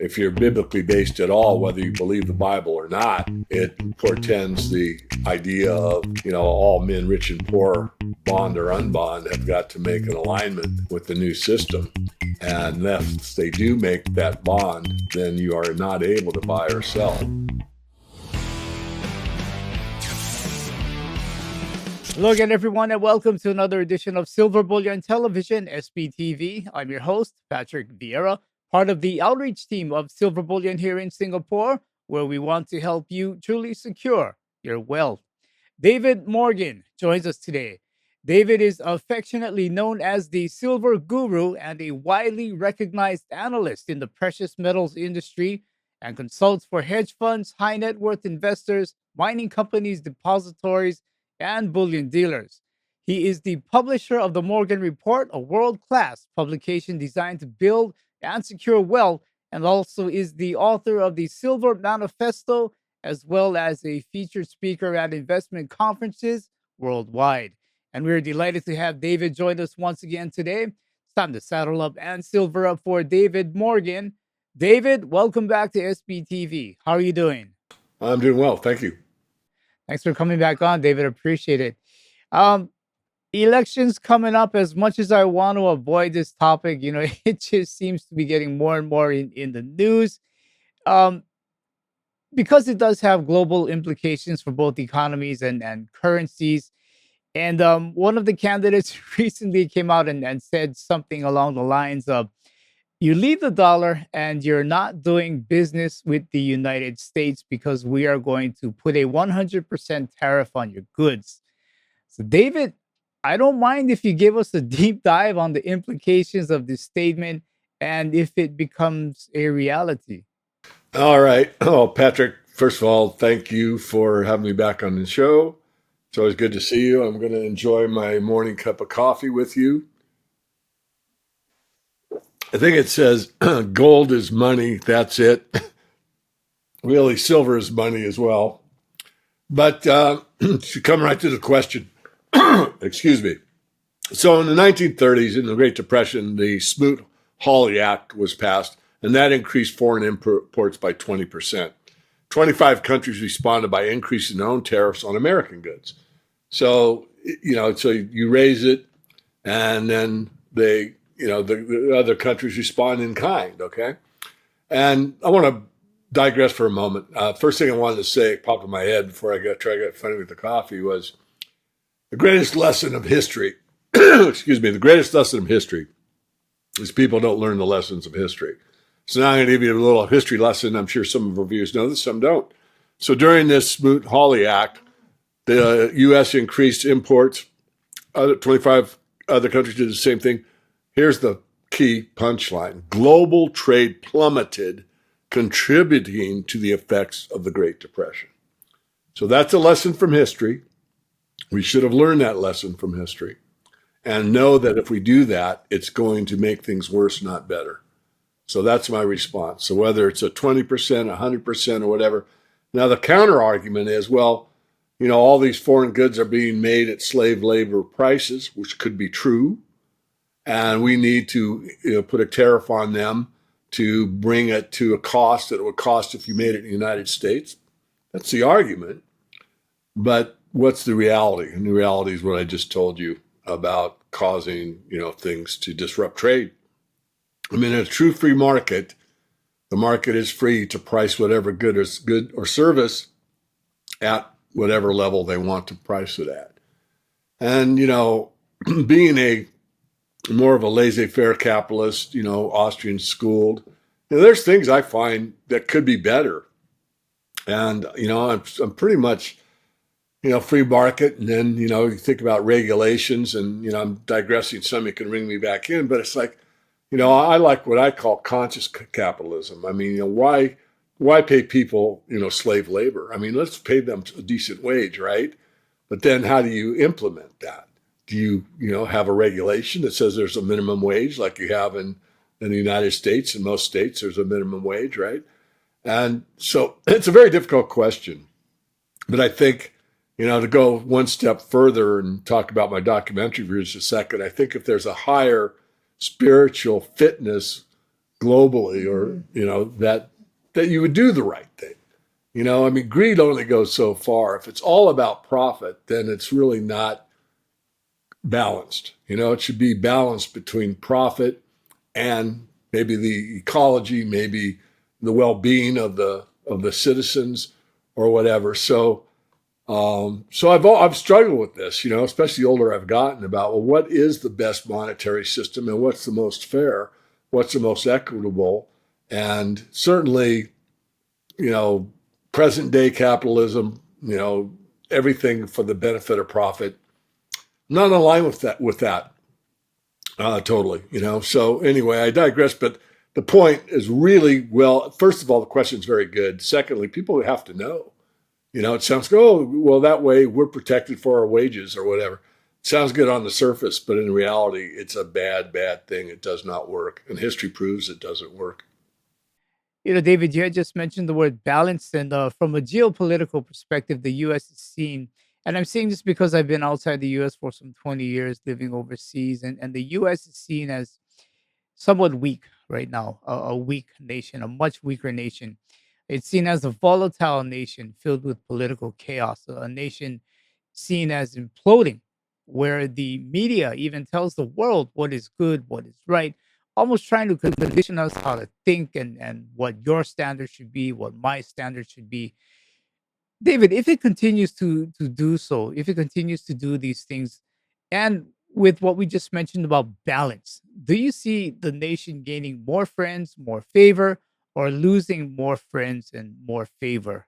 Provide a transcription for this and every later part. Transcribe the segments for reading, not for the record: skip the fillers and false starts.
if you're biblically based at all, whether you believe the Bible or not, it portends the idea of, all men, rich and poor, bond or unbond, have got to make an alignment with the new system. And unless they do make that bond, then you are not able to buy or sell. Hello again, everyone, and welcome to another edition of Silver Bullion Television, SBTV. I'm your host, Patrick Vierra, part of the outreach team of Silver Bullion here in Singapore, where we want to help you truly secure your wealth. David Morgan joins us today. David is affectionately known as the Silver Guru and a widely recognized analyst in the precious metals industry and consults for hedge funds, high net worth investors, mining companies, depositories, and bullion dealers. He is the publisher of the Morgan Report, a world-class publication designed to build and secure wealth, and also is the author of the Silver Manifesto, as well as a featured speaker at investment conferences worldwide. And we're delighted to have David join us once again today. It's time to saddle up and silver up for David Morgan. David, welcome back to SBTV. How are you doing? I'm doing well. Thank you. Thanks for coming back on, David. Appreciate it. Elections coming up. As much as I want to avoid this topic, it just seems to be getting more and more in the news. Because it does have global implications for both economies and currencies. And one of the candidates recently came out and said something along the lines of, you leave the dollar and you're not doing business with the United States because we are going to put a 100% tariff on your goods. So, David, I don't mind if you give us a deep dive on the implications of this statement and if it becomes a reality. All right. Oh, Patrick, first of all, thank you for having me back on the show. It's always good to see you. I'm going to enjoy my morning cup of coffee with you. I think it says gold is money. That's it. Really, silver is money as well. But to come right to the question, excuse me. So in the 1930s, in the Great Depression, the Smoot-Hawley Act was passed, and that increased foreign imports by 20%. 25 countries responded by increasing their own tariffs on American goods. So, so you raise it, and then the other countries respond in kind, okay? And I want to digress for a moment. First thing I wanted to say, popped in my head before I got funny with the coffee, was the greatest lesson of history, the greatest lesson of history is people don't learn the lessons of history. So now I'm going to give you a little history lesson. I'm sure some of our viewers know this, some don't. So during this Smoot-Hawley Act, the U.S. increased imports. 25 other countries did the same thing. Here's the key punchline. Global trade plummeted, contributing to the effects of the Great Depression. So that's a lesson from history. We should have learned that lesson from history and know that if we do that, it's going to make things worse, not better. So that's my response. So whether it's a 20%, 100%, or whatever. Now, the counter argument is, well, all these foreign goods are being made at slave labor prices, which could be true. And we need to put a tariff on them to bring it to a cost that it would cost if you made it in the United States. That's the argument. But what's the reality? And the reality is what I just told you about causing, things to disrupt trade. I mean, in a true free market, the market is free to price whatever good or service at whatever level they want to price it at. And, being a more of a laissez-faire capitalist, Austrian schooled, there's things I find that could be better. And, I'm pretty much, free market. And then, you think about regulations and, I'm digressing some, you can ring me back in, but it's like, I like what I call conscious capitalism. I mean, why pay people, slave labor? I mean, let's pay them a decent wage, right? But then how do you implement that? Do you, have a regulation that says there's a minimum wage like you have in the United States? In most states, there's a minimum wage, right? And so it's a very difficult question. But I think, to go one step further and talk about my documentary for just a second, I think if there's a higher spiritual fitness globally, or that you would do the right thing. I mean, greed only goes so far. If it's all about profit, then it's really not balanced. It should be balanced between profit and maybe the ecology, maybe the well-being of the citizens or whatever. So I've struggled with this, especially the older I've gotten, about, well, what is the best monetary system and what's the most fair, what's the most equitable, and certainly, present day capitalism, everything for the benefit of profit. Not in line with that totally. So anyway, I digress, but the point is really, well, first of all, the question is very good. Secondly, people have to know. It sounds good. Oh, well, that way we're protected for our wages or whatever. It sounds good on the surface, but in reality, it's a bad, bad thing. It does not work. And history proves it doesn't work. David, you had just mentioned the word balance, and from a geopolitical perspective, the U.S. is seen, and I'm saying this because I've been outside the U.S. for some 20 years, living overseas, and the U.S. is seen as somewhat weak right now, a weak nation, a much weaker nation. It's seen as a volatile nation filled with political chaos, a nation seen as imploding, where the media even tells the world what is good, what is right, almost trying to condition us how to think and what your standards should be, what my standards should be. David, if it continues to do so, if it continues to do these things, and with what we just mentioned about balance, do you see the nation gaining more friends, more favor, or losing more friends and more favor?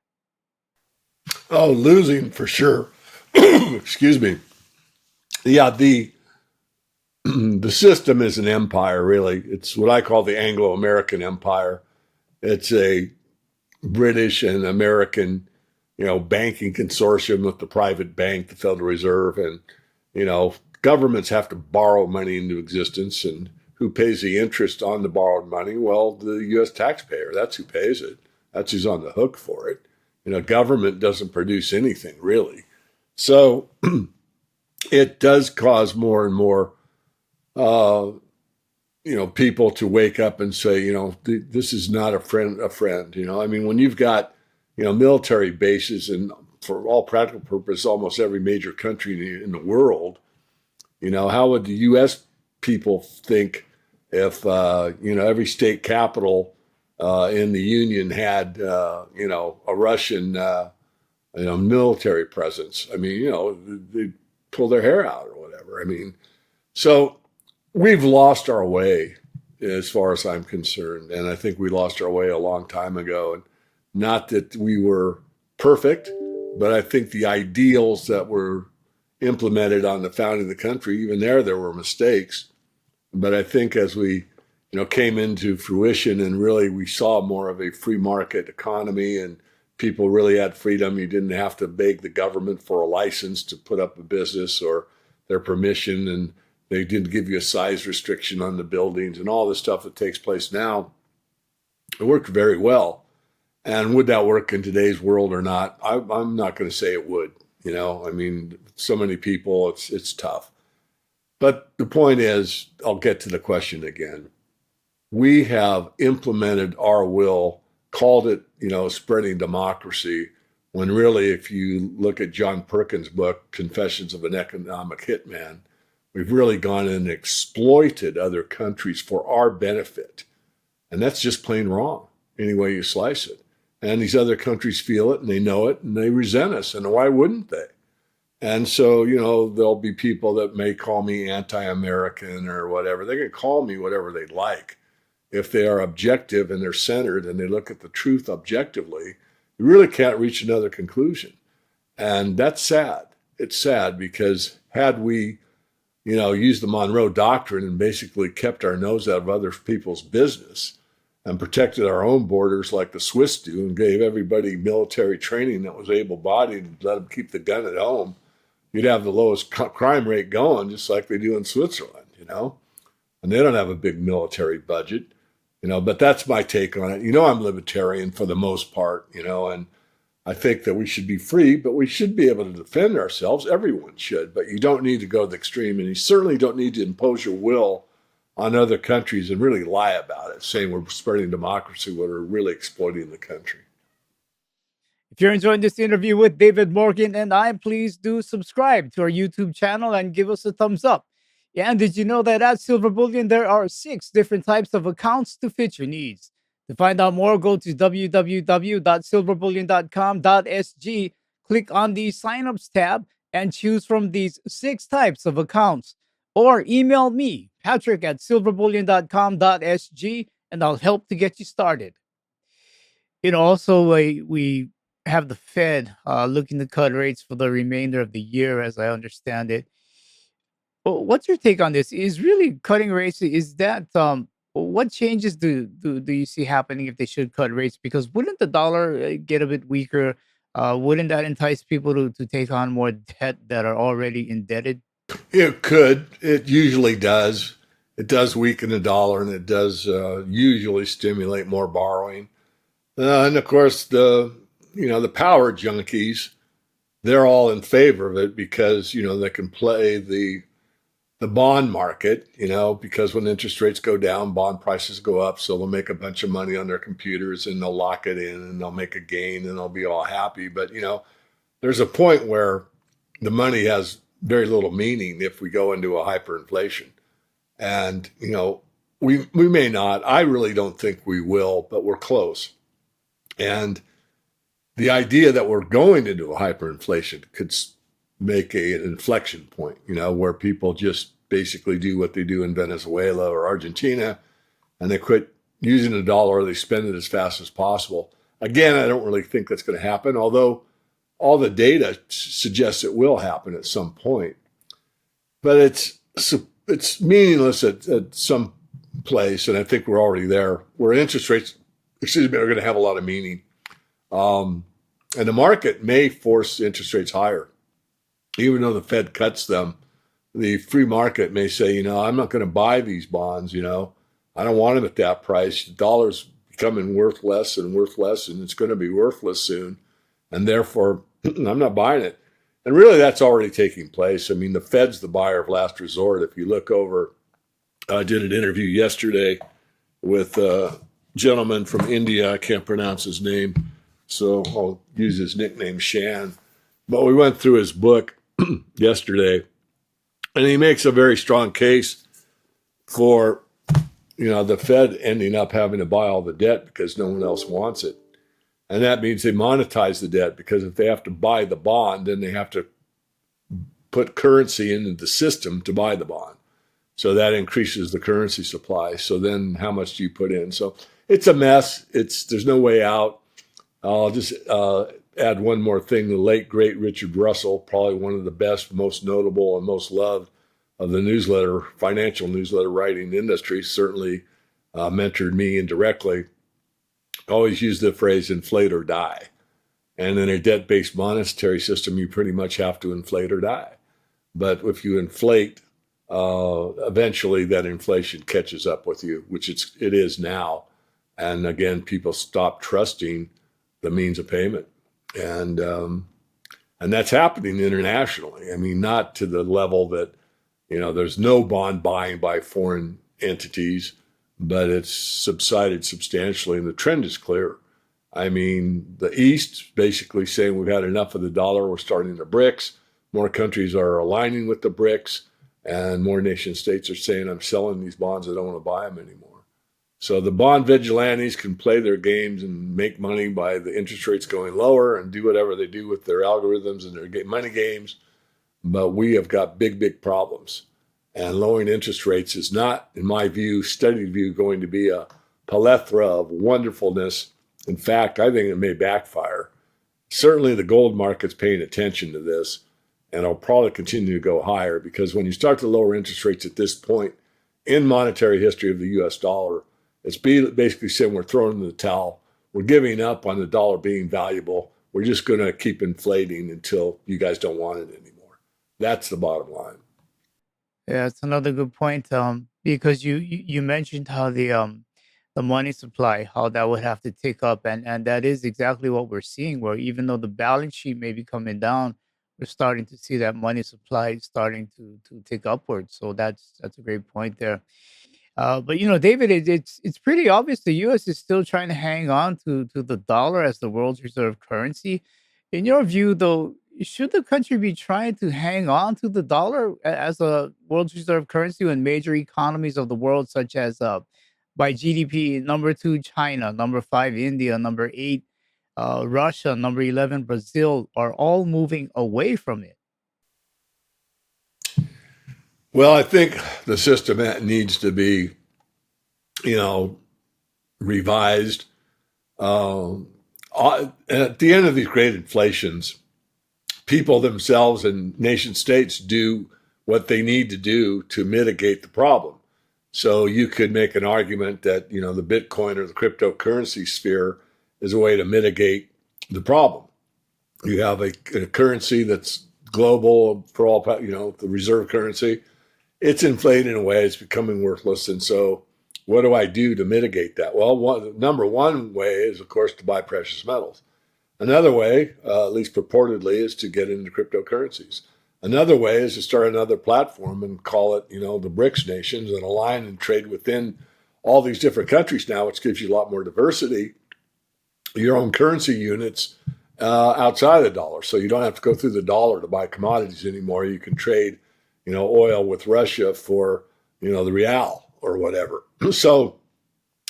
Oh, losing for sure. Excuse me. Yeah, the system is an empire, really. It's what I call the Anglo-American Empire. It's a British and American, banking consortium with the private bank, the Federal Reserve, and governments have to borrow money into existence, and who pays the interest on the borrowed money? Well, the U.S. taxpayer. That's who pays it. That's who's on the hook for it. Government doesn't produce anything really, so it does cause more and more, uh, people to wake up and say, this is not a friend. I mean, when you've got, military bases and for all practical purposes, almost every major country in the world, how would the U.S. people think if, every state capital in the Union had, a Russian, military presence? I mean, they pull their hair out or whatever. I mean, so we've lost our way as far as I'm concerned. And I think we lost our way a long time ago. And not that we were perfect, but I think the ideals that were implemented on the founding of the country, even there were mistakes. But I think as we, came into fruition and really we saw more of a free market economy and people really had freedom, you didn't have to beg the government for a license to put up a business or their permission, and they didn't give you a size restriction on the buildings and all the stuff that takes place now. It worked very well. And would that work in today's world or not? I'm not going to say it would. I mean, so many people, it's tough. But the point is, I'll get to the question again. We have implemented our will, called it, spreading democracy, when really, if you look at John Perkins' book, Confessions of an Economic Hitman, we've really gone in and exploited other countries for our benefit. And that's just plain wrong, any way you slice it. And these other countries feel it and they know it and they resent us. And why wouldn't they? And so, there'll be people that may call me anti-American or whatever. They can call me whatever they like. If they are objective and they're centered and they look at the truth objectively, you really can't reach another conclusion. And that's sad. It's sad because had we, used the Monroe Doctrine and basically kept our nose out of other people's business and protected our own borders like the Swiss do and gave everybody military training that was able-bodied and let them keep the gun at home, you'd have the lowest crime rate going, just like they do in Switzerland. And they don't have a big military budget, but that's my take on it. I'm libertarian for the most part, and I think that we should be free, but we should be able to defend ourselves. Everyone should, but you don't need to go to the extreme, and you certainly don't need to impose your will on other countries and really lie about it, saying we're spreading democracy when we're really exploiting the country. If you're enjoying this interview with David Morgan and I, please do subscribe to our YouTube channel and give us a thumbs up. Yeah, and did you know that at Silver Bullion, there are 6 different types of accounts to fit your needs? To find out more, go to www.silverbullion.com.sg, click on the signups tab, and choose from these 6 types of accounts. Or email me, Patrick at silverbullion.com.sg, and I'll help to get you started. Also, we have the Fed looking to cut rates for the remainder of the year, as I understand it. Well, what's your take on this? Is really cutting rates, is that what changes do you see happening if they should cut rates? Because wouldn't the dollar get a bit weaker? Wouldn't that entice people to take on more debt that are already indebted? It could. It usually does. It does weaken the dollar, and it does usually stimulate more borrowing. And of course, the power junkies, they're all in favor of it because they can play the bond market. Because when interest rates go down, bond prices go up, so they'll make a bunch of money on their computers and they'll lock it in and they'll make a gain and they'll be all happy. But there's a point where the money has very little meaning if we go into a hyperinflation. And, we may not. I really don't think we will, but we're close. And the idea that we're going into a hyperinflation could make an inflection point, where people just basically do what they do in Venezuela or Argentina, and they quit using the dollar or they spend it as fast as possible. Again, I don't really think that's going to happen, although all the data suggests it will happen at some point. But it's meaningless at some place, and I think we're already there, where interest rates, are going to have a lot of meaning. And the market may force interest rates higher. Even though the Fed cuts them, the free market may say, I'm not going to buy these bonds, I don't want them at that price. The dollar's becoming worth less, and it's going to be worthless soon. And therefore, I'm not buying it. And really, that's already taking place. I mean, the Fed's the buyer of last resort. If you look over, I did an interview yesterday with a gentleman from India. I can't pronounce his name, so I'll use his nickname, Shan. But we went through his book yesterday, and he makes a very strong case for, the Fed ending up having to buy all the debt because no one else wants it. And that means they monetize the debt, because if they have to buy the bond, then they have to put currency into the system to buy the bond. So that increases the currency supply. So then how much do you put in? So it's a mess. There's no way out. I'll just add one more thing. The late, great Richard Russell, probably one of the best, most notable, and most loved of the financial newsletter writing industry, certainly mentored me indirectly. Always use the phrase inflate or die. And in a debt-based monetary system, you pretty much have to inflate or die. But if you inflate, eventually that inflation catches up with you, which it is now. And again, people stop trusting the means of payment. And that's happening internationally. I mean, not to the level that, there's no bond buying by foreign entities, but it's subsided substantially, and the trend is clear. I mean, the East basically saying we've had enough of the dollar, we're starting the BRICS. More countries are aligning with the BRICS, and more nation states are saying, I'm selling these bonds, I don't want to buy them anymore. So the bond vigilantes can play their games and make money by the interest rates going lower and do whatever they do with their algorithms and their money games. But we have got big, big problems. And lowering interest rates is not, in my view, studied view, going to be a plethora of wonderfulness. In fact, I think it may backfire. Certainly the gold market's paying attention to this, and it'll probably continue to go higher, because when you start to lower interest rates at this point in monetary history of the U.S. dollar, it's basically saying we're throwing in the towel. We're giving up on the dollar being valuable. We're just going to keep inflating until you guys don't want it anymore. That's the bottom line. Yeah, it's another good point. Because you mentioned how the money supply, how that would have to tick up, and that is exactly what we're seeing. Where even though the balance sheet may be coming down, we're starting to see that money supply starting to tick upwards. So that's a great point there. But David, it's pretty obvious the U.S. is still trying to hang on to the dollar as the world's reserve currency. In your view, though, should the country be trying to hang on to the dollar as a world's reserve currency when major economies of the world, such as by GDP, number two China, number five India, number eight Russia, number 11 Brazil, are all moving away from it? Well, I think the system needs to be, revised. At the end of these great inflations, people themselves and nation states do what they need to do to mitigate the problem. So you could make an argument that, the Bitcoin or the cryptocurrency sphere is a way to mitigate the problem. You have a currency that's global for all, the reserve currency. It's inflated in a way, it's becoming worthless. And so what do I do to mitigate that? Well, number one way is, of course, to buy precious metals. Another way, at least purportedly, is to get into cryptocurrencies. Another way is to start another platform and call it, the BRICS nations, and align and trade within all these different countries now, which gives you a lot more diversity, your own currency units outside the dollar. So you don't have to go through the dollar to buy commodities anymore. You can trade, oil with Russia for, the real or whatever. So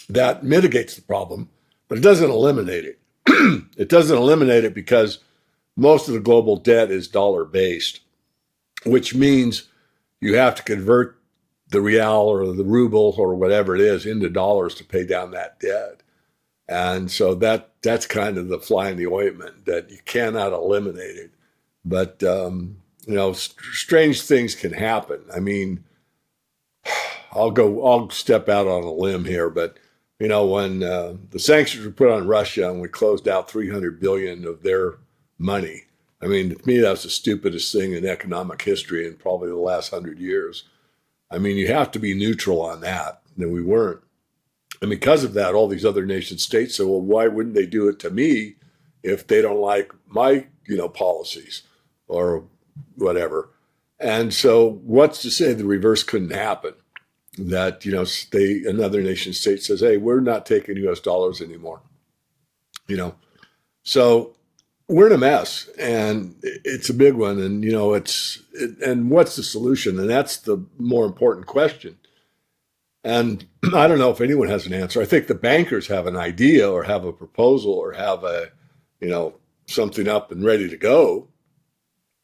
that mitigates the problem, but it doesn't eliminate it. It doesn't eliminate it because most of the global debt is dollar based, which means you have to convert the real or the ruble or whatever it is into dollars to pay down that debt. And so that's kind of the fly in the ointment, that you cannot eliminate it. But, strange things can happen. I mean, I'll step out on a limb here, but when the sanctions were put on Russia and we closed out 300 billion of their money, I mean, to me, that's the stupidest thing in economic history in probably the last 100 years. I mean, you have to be neutral on that, and we weren't. And because of that, all these other nation states said, well, why wouldn't they do it to me if they don't like my, policies or whatever? And so what's to say the reverse couldn't happen? That, another nation state says, hey, we're not taking US dollars anymore. So we're in a mess, and it's a big one. And, and what's the solution? And that's the more important question. And I don't know if anyone has an answer. I think the bankers have an idea or have a proposal or have something up and ready to go,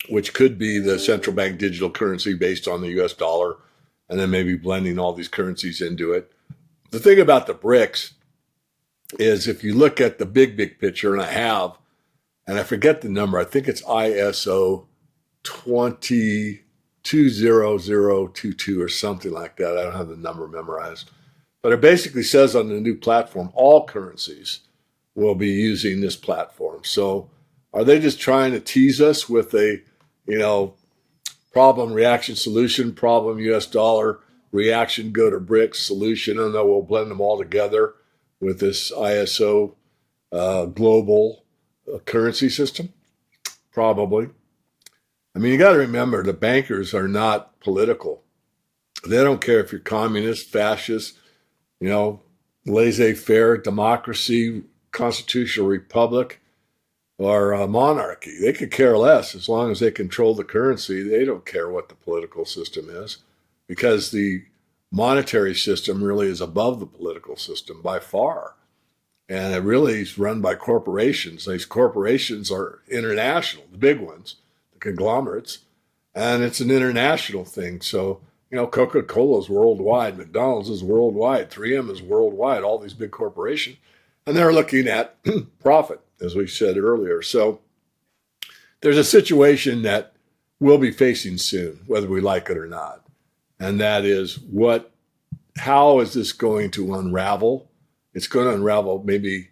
which could be the central bank digital currency based on the US dollar, and then maybe blending all these currencies into it. The thing about the BRICS is, if you look at the big picture, and I forget the number, I think it's ISO 20022 or something like that. I don't have the number memorized. But it basically says on the new platform, all currencies will be using this platform. So are they just trying to tease us with a, problem, reaction, solution, problem, US dollar, reaction, go to BRICS, solution, and then we'll blend them all together with this ISO global currency system? Probably. I mean, you got to remember, the bankers are not political. They don't care if you're communist, fascist, laissez-faire, democracy, constitutional republic, or a monarchy. They could care less as long as they control the currency. They don't care what the political system is, because the monetary system really is above the political system by far. And it really is run by corporations. These corporations are international, the big ones, the conglomerates, and it's an international thing. So, Coca-Cola is worldwide, McDonald's is worldwide, 3M is worldwide, all these big corporations, and they're looking at profit, as we said earlier. So there's a situation that we'll be facing soon, whether we like it or not. And that is, how is this going to unravel? It's going to unravel maybe,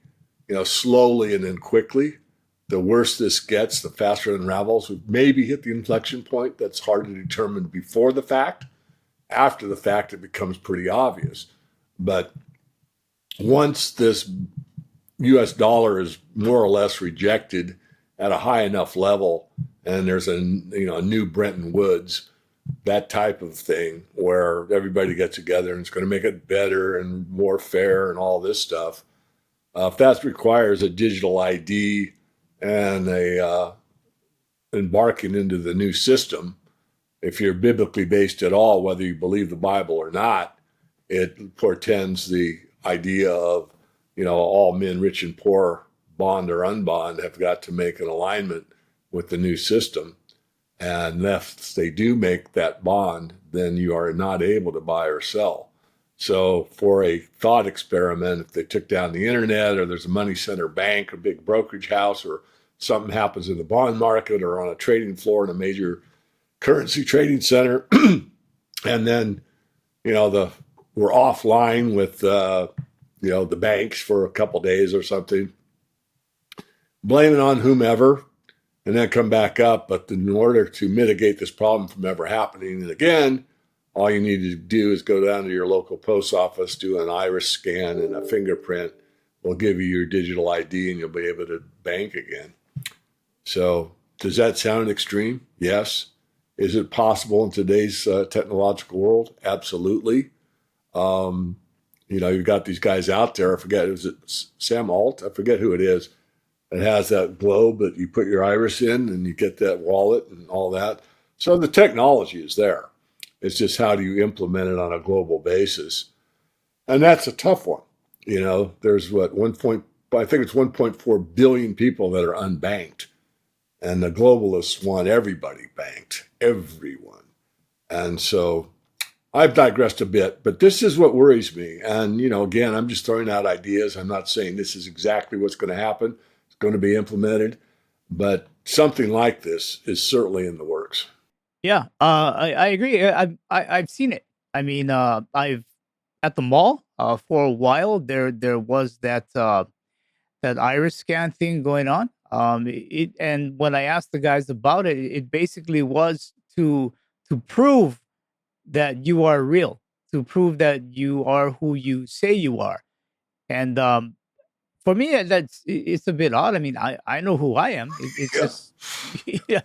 slowly and then quickly. The worse this gets, the faster it unravels. We maybe hit the inflection point that's hard to determine before the fact. After the fact, it becomes pretty obvious. But once this US dollar is more or less rejected at a high enough level, and there's a new Bretton Woods, that type of thing where everybody gets together and it's going to make it better and more fair and all this stuff. If that requires a digital ID and a embarking into the new system, if you're biblically based at all, whether you believe the Bible or not, it portends the idea of, all men, rich and poor, bond or unbond, have got to make an alignment with the new system. And unless they do make that bond, then you are not able to buy or sell. So for a thought experiment, if they took down the internet or there's a money center bank or big brokerage house or something happens in the bond market or on a trading floor in a major currency trading center, and then, we're offline with, the banks for a couple days or something, blame it on whomever, and then come back up. But in order to mitigate this problem from ever happening again, all you need to do is go down to your local post office, do an iris scan and a fingerprint. Will give you your digital ID and you'll be able to bank again. So does that sound extreme? Yes. Is it possible in today's technological world? Absolutely. You've got these guys out there. I forget, is it Sam Alt? I forget who it is. It has that globe that you put your iris in and you get that wallet and all that. So the technology is there. It's just how do you implement it on a global basis? And that's a tough one. There's I think it's 1.4 billion people that are unbanked. And the globalists want everybody banked, everyone. And so I've digressed a bit, but this is what worries me. And, again, I'm just throwing out ideas. I'm not saying this is exactly what's going to happen. It's going to be implemented, but something like this is certainly in the works. Yeah, I agree. I've seen it. I mean, I've at the mall for a while. There was that iris scan thing going on. And when I asked the guys about it, it basically was to prove that you are real, to prove that you are who you say you are. And for me, it's a bit odd. I mean, I know who I am. It's Yeah. just yeah.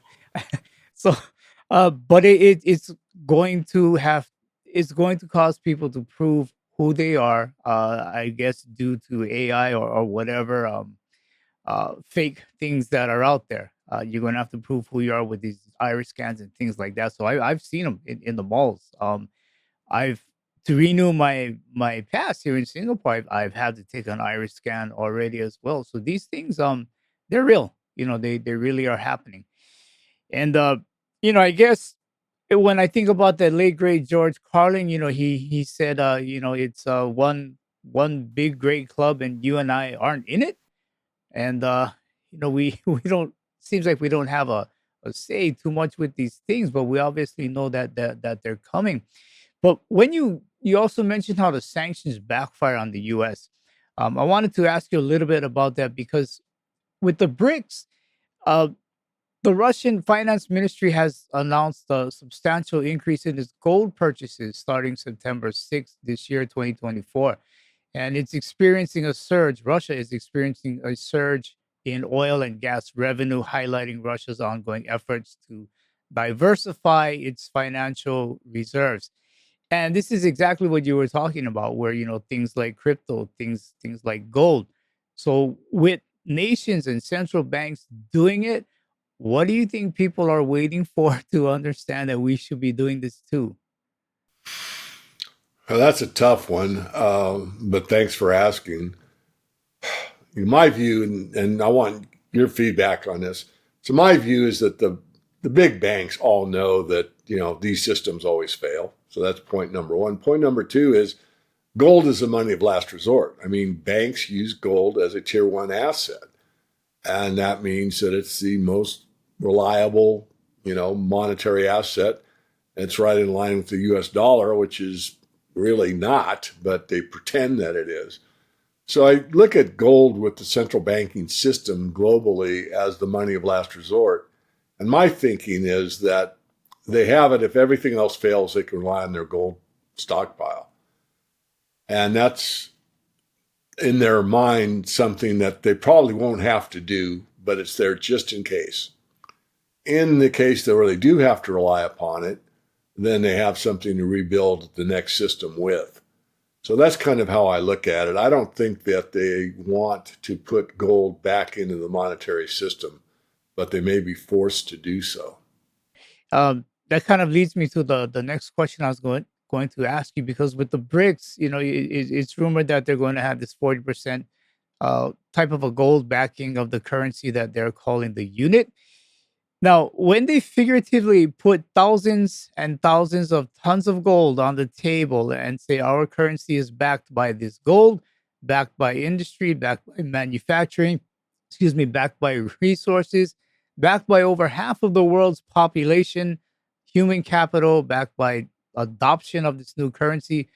So, but it's going to have it's going to cause people to prove who they are. I guess due to AI or whatever fake things that are out there. You're gonna have to prove who you are with these iris scans and things like that. So I've seen them in the malls. I've to renew my pass here in Singapore. I've had to take an iris scan already as well. So these things, they're real. They really are happening. And I guess when I think about the late great George Carlin, he said, it's one big great club, and you and I aren't in it. And we we don't seems like we don't have a say too much with these things, but we obviously know that they're coming. But when you also mentioned how the sanctions backfire on the U.S., I wanted to ask you a little bit about that because with the BRICS, uh, the Russian finance ministry has announced a substantial increase in its gold purchases starting September 6th this year, 2024. And it's experiencing a surge. Russia is experiencing a surge in oil and gas revenue, highlighting Russia's ongoing efforts to diversify its financial reserves. And this is exactly what you were talking about, where things like crypto, things like gold. So with nations and central banks doing it, what do you think people are waiting for to understand that we should be doing this too? Well, that's a tough one, but thanks for asking. In my view, and I want your feedback on this. So my view is that the big banks all know that these systems always fail. So that's point number one. Point number two is gold is the money of last resort. I mean, banks use gold as a tier one asset, and that means that it's the most reliable, monetary asset. It's right in line with the U.S. dollar, which is really not, but they pretend that it is. So I look at gold with the central banking system globally as the money of last resort. And my thinking is that they have it if everything else fails, they can rely on their gold stockpile. And that's in their mind something that they probably won't have to do, but it's there just in case. In the case that where they do have to rely upon it, then they have something to rebuild the next system with. So that's kind of how I look at it. I don't think that they want to put gold back into the monetary system, but they may be forced to do so. That kind of leads me to the next question I was going to ask you, because with the BRICS, it's rumored that they're going to have this 40% type of a gold backing of the currency that they're calling the unit. Now, when they figuratively put thousands and thousands of tons of gold on the table and say our currency is backed by this gold, backed by industry, backed by manufacturing, backed by resources, backed by over half of the world's population, human capital, backed by adoption of this new currency,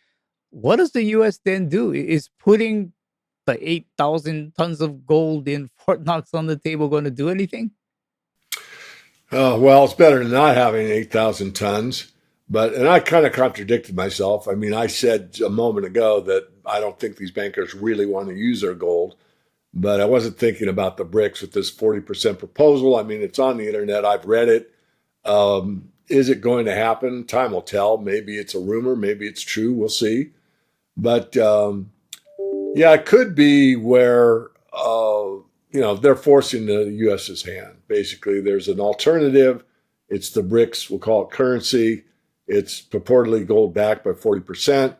what does the US then do? Is putting the 8,000 tons of gold in Fort Knox on the table going to do anything? Well, it's better than not having 8,000 tons. And I kind of contradicted myself. I mean, I said a moment ago that I don't think these bankers really want to use their gold, but I wasn't thinking about the BRICS with this 40% proposal. I mean, it's on the internet. I've read it. Is it going to happen? Time will tell. Maybe it's a rumor. Maybe it's true. We'll see. But yeah, it could be where they're forcing the U.S.'s hand. Basically, there's an alternative. It's the BRICS. We'll call it currency. It's purportedly gold backed by 40%,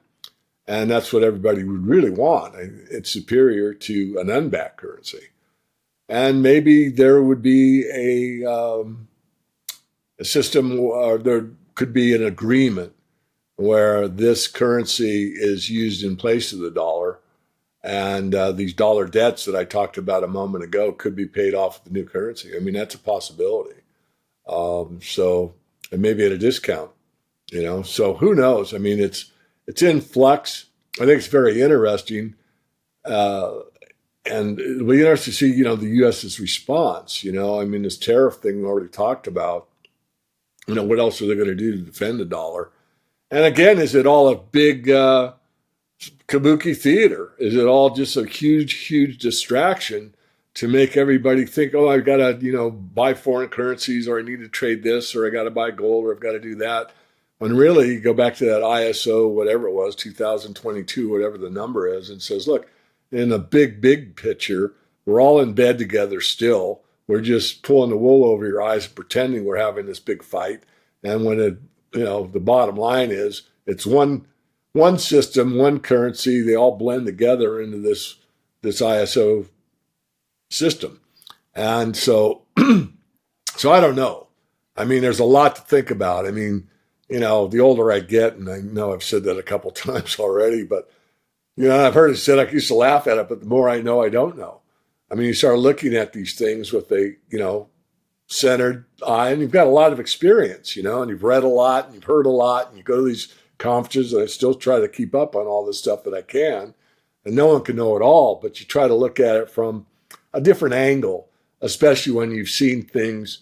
and that's what everybody would really want. It's superior to an unbacked currency, and maybe there would be a system, or there could be an agreement where this currency is used in place of the dollar. And these dollar debts that I talked about a moment ago could be paid off with the new currency. I mean, that's a possibility. And maybe at a discount, So who knows? I mean, it's in flux. I think it's very interesting, and it'll be interesting to see, the U.S.'s response. I mean, this tariff thing we already talked about. What else are they going to do to defend the dollar? And again, is it all a big kabuki theater? Is it all just a huge, huge distraction to make everybody think, oh, I've got to, buy foreign currencies, or I need to trade this, or I got to buy gold, or I've got to do that? When really, you go back to that ISO, whatever it was, 2022, whatever the number is, and says, look, in the big, big picture, we're all in bed together still. We're just pulling the wool over your eyes and pretending we're having this big fight. And when the bottom line is, it's one system, one currency. They all blend together into this ISO system. And so, so I don't know. I mean, there's a lot to think about. I mean, the older I get, and I know I've said that a couple times already, but, I've heard it said, I used to laugh at it, but the more I know, I don't know. I mean, you start looking at these things with a, centered eye, and you've got a lot of experience, and you've read a lot, and you've heard a lot, and you go to these conferences, and I still try to keep up on all this stuff that I can. And no one can know it all, but you try to look at it from a different angle, especially when you've seen things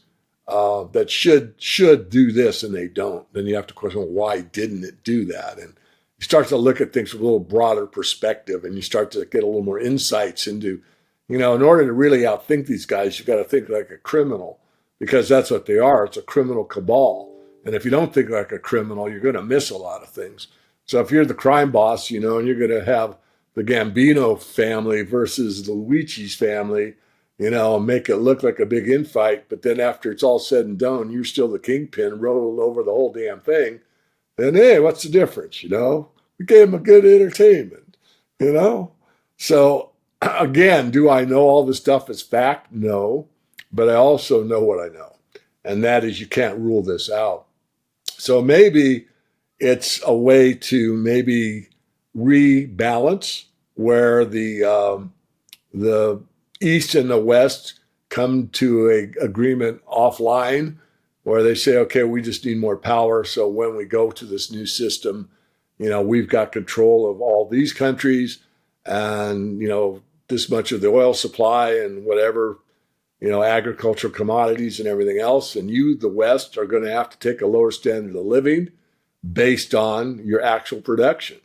that should do this and they don't. Then you have to question, why didn't it do that? And you start to look at things with a little broader perspective, and you start to get a little more insights into, in order to really outthink these guys, you've got to think like a criminal, because that's what they are. It's a criminal cabal. And if you don't think like a criminal, you're going to miss a lot of things. So if you're the crime boss, and you're going to have the Gambino family versus the Luigi's family, make it look like a big infight, but then after it's all said and done, you're still the kingpin, roll over the whole damn thing. Then, hey, what's the difference? We gave them a good entertainment, So again, do I know all this stuff is fact? No, but I also know what I know. And that is, you can't rule this out. So maybe it's a way to maybe rebalance where the East and the West come to an agreement offline, where they say, okay, we just need more power. So when we go to this new system, we've got control of all these countries, and, this much of the oil supply and whatever, agricultural commodities and everything else. And you, the West, are going to have to take a lower standard of living based on your actual production,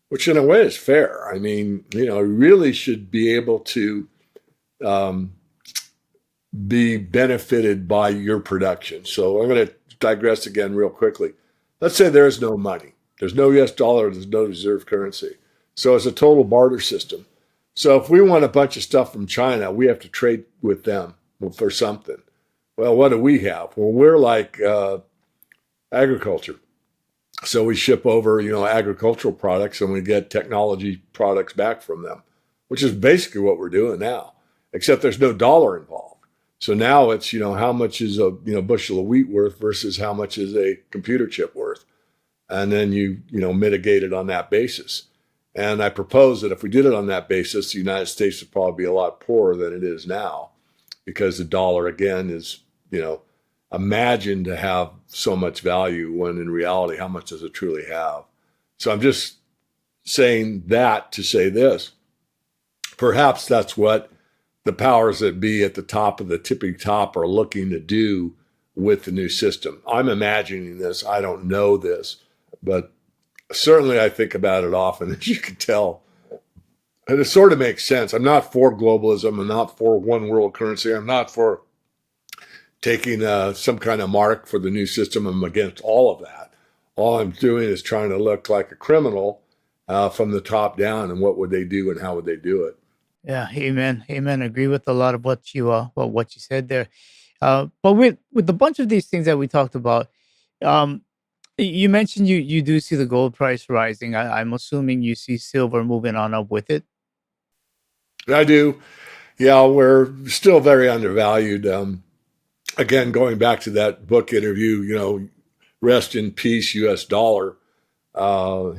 which in a way is fair. I mean, you really should be able to be benefited by your production. So I'm going to digress again real quickly. let's say there is no money. There's no US dollar, there's no reserve currency. So it's a total barter system. So if we want a bunch of stuff from China, we have to trade with them for something. Well, what do we have? Well, we're like agriculture. So we ship over, agricultural products and we get technology products back from them, which is basically what we're doing now, except there's no dollar involved. So now it's, how much is a, bushel of wheat worth versus how much is a computer chip worth? And then you mitigate it on that basis. And I propose that if we did it on that basis, the United States would probably be a lot poorer than it is now, because the dollar, again, is, imagined to have so much value when in reality, how much does it truly have? So I'm just saying that to say this. Perhaps that's what the powers that be at the top of the tippy top are looking to do with the new system. I'm imagining this. I don't know this, but certainly I think about it often, as you can tell. And it sort of makes sense. I'm not for globalism. I'm not for one world currency. I'm not for taking some kind of mark for the new system. I'm against all of that. All I'm doing is trying to look like a criminal from the top down, and what would they do and how would they do it? Yeah, amen, amen. Agree with a lot of what you said there. But with a bunch of these things that we talked about, um, you mentioned you do see the gold price rising. I'm assuming you see silver moving on up with it. I do. Yeah, we're still very undervalued. Again, going back to that book interview, rest in peace, U.S. dollar. Uh,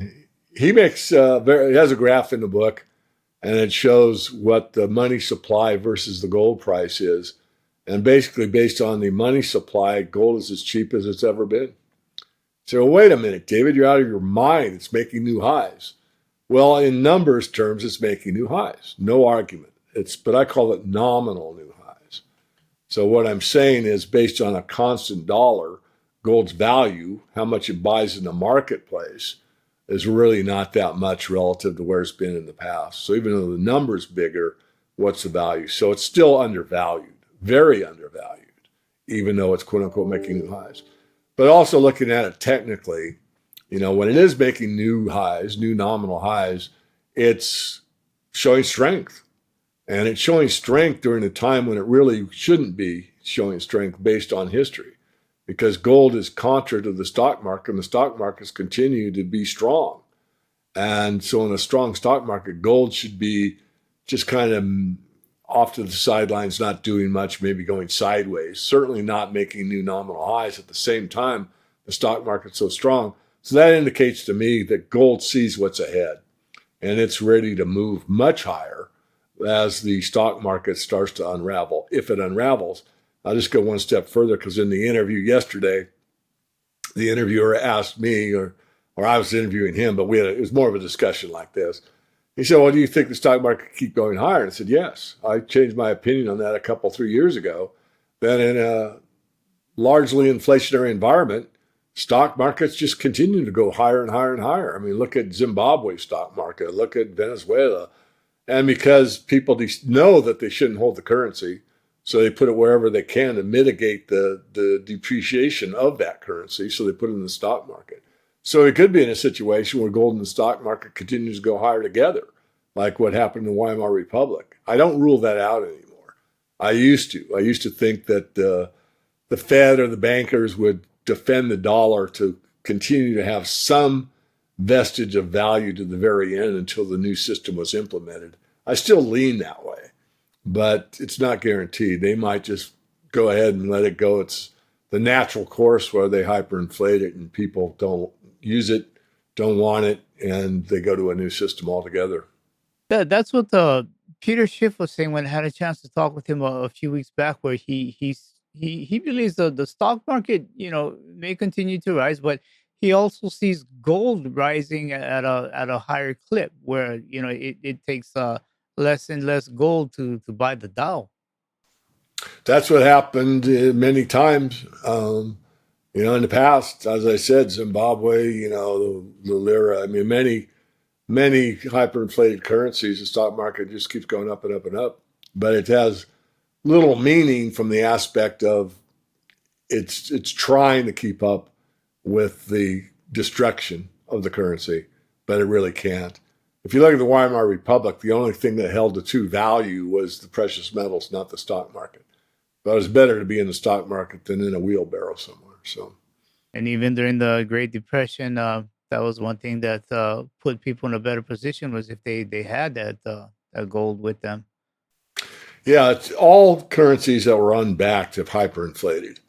he makes he has a graph in the book, and it shows what the money supply versus the gold price is. And basically, based on the money supply, gold is as cheap as it's ever been. So, wait a minute, David, you're out of your mind. It's making new highs. Well, in numbers terms, it's making new highs. No argument. But I call it nominal new highs. So what I'm saying is, based on a constant dollar, gold's value, how much it buys in the marketplace, is really not that much relative to where it's been in the past. So even though the number's bigger, what's the value? So it's still undervalued, very undervalued, even though it's quote unquote making new highs. But also looking at it technically, when it is making new highs, new nominal highs, it's showing strength. And it's showing strength during a time when it really shouldn't be showing strength based on history, because gold is contra to the stock market, and the stock markets continue to be strong. And so in a strong stock market, gold should be just kind of off to the sidelines, not doing much, maybe going sideways, certainly not making new nominal highs. At the same time, the stock market's so strong. So that indicates to me that gold sees what's ahead, and it's ready to move much higher as the stock market starts to unravel. If it unravels, I'll just go one step further, because in the interview yesterday, the interviewer asked me, or I was interviewing him, but it was more of a discussion like this. He said, well, do you think the stock market could keep going higher? And I said, yes. I changed my opinion on that 3 years ago, that in a largely inflationary environment, stock markets just continue to go higher and higher and higher. I mean, look at Zimbabwe's stock market, look at Venezuela. And because people know that they shouldn't hold the currency, so they put it wherever they can to mitigate the depreciation of that currency, so they put it in the stock market. So it could be in a situation where gold and the stock market continues to go higher together, like what happened in the Weimar Republic. I don't rule that out anymore. I used to. I used to think that the Fed or the bankers would defend the dollar to continue to have some vestige of value to the very end until the new system was implemented. I still lean that way, but it's not guaranteed. They might just go ahead and let it go. It's the natural course where they hyperinflate it and people don't use it, don't want it, and they go to a new system altogether. That's what Peter Schiff was saying when I had a chance to talk with him a few weeks back, where he believes the stock market, may continue to rise, but he also sees gold rising at a higher clip, where it takes less and less gold to buy the Dow. That's what happened many times. In the past, as I said, Zimbabwe, the lira. I mean, many hyperinflated currencies. The stock market just keeps going up and up and up, but it has little meaning from the aspect of it's trying to keep up with the destruction of the currency, but it really can't. If you look at the Weimar Republic, the only thing that held the true value was the precious metals, not the stock market. But it was better to be in the stock market than in a wheelbarrow somewhere. So, And even during the Great Depression, that was one thing that put people in a better position was if they had that gold with them. yeah, it's all currencies that were unbacked have hyperinflated.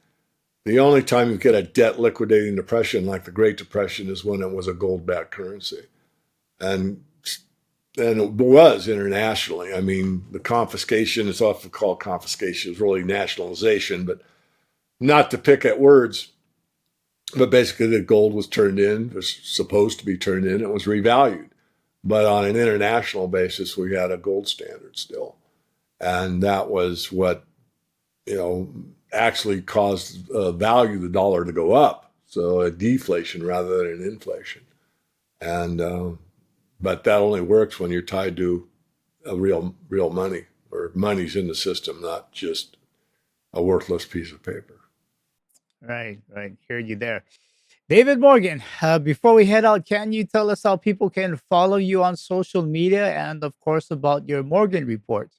The only time you get a debt liquidating depression like the Great Depression is when it was a gold-backed currency. And it was internationally. I mean, the confiscation is often called confiscation. It's really nationalization, but not to pick at words. But basically, the gold was turned in, was supposed to be turned in, it was revalued. But on an international basis, we had a gold standard still. And that was what, actually caused value of the dollar to go up. So a deflation rather than an inflation. And but that only works when you're tied to a real money, or money's in the system, not just a worthless piece of paper. Right. Hear you there. David Morgan, before we head out, can you tell us how people can follow you on social media and, of course, about your Morgan report?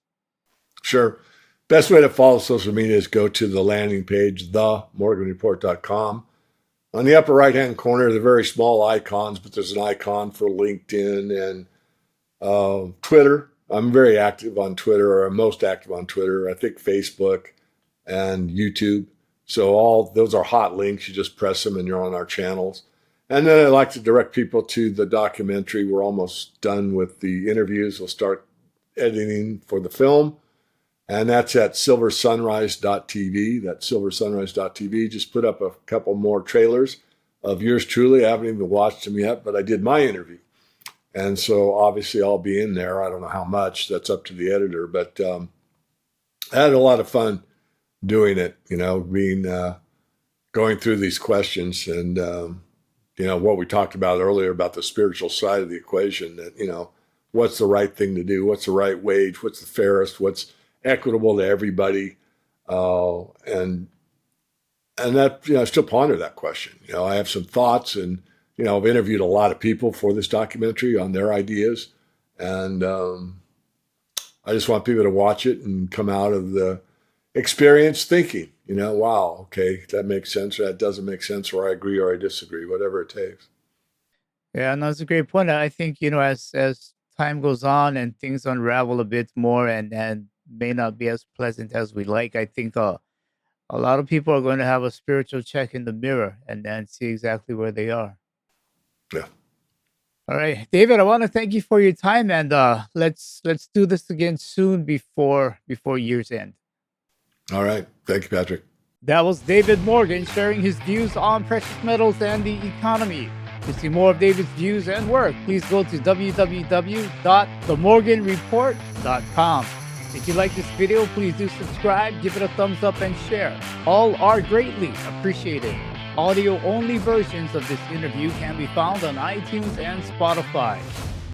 Sure. Best way to follow social media is go to the landing page, themorganreport.com. On the upper right-hand corner, they're very small icons, but there's an icon for LinkedIn and Twitter. I'm very active on Twitter, or I'm most active on Twitter. I think Facebook and YouTube. So all those are hot links. You just press them and you're on our channels. And then I'd like to direct people to the documentary. We're almost done with the interviews. We'll start editing for the film. And that's at silversunrise.tv. That's silversunrise.tv. Just put up a couple more trailers of yours truly. I haven't even watched them yet, but I did my interview. And so obviously I'll be in there. I don't know how much. That's up to the editor. But I had a lot of fun doing it, going through these questions and, what we talked about earlier about the spiritual side of the equation, that, what's the right thing to do? What's the right wage? What's the fairest? What's equitable to everybody? And that, I still ponder that question. I have some thoughts, and, I've interviewed a lot of people for this documentary on their ideas. And I just want people to watch it and come out of the experience thinking, wow, okay, that makes sense, or that doesn't make sense, or I agree or I disagree, whatever it takes. Yeah, no, that's a great point. I think, as time goes on and things unravel a bit more and may not be as pleasant as we like, I think a lot of people are going to have a spiritual check in the mirror and then see exactly where they are. Yeah. All right, David, I want to thank you for your time, and let's do this again soon before year's end. All right. Thank you, Patrick. That was David Morgan sharing his views on precious metals and the economy. To see more of David's views and work, please go to www.themorganreport.com. If you like this video, please do subscribe, give it a thumbs up, and share. All are greatly appreciated. Audio-only versions of this interview can be found on iTunes and Spotify.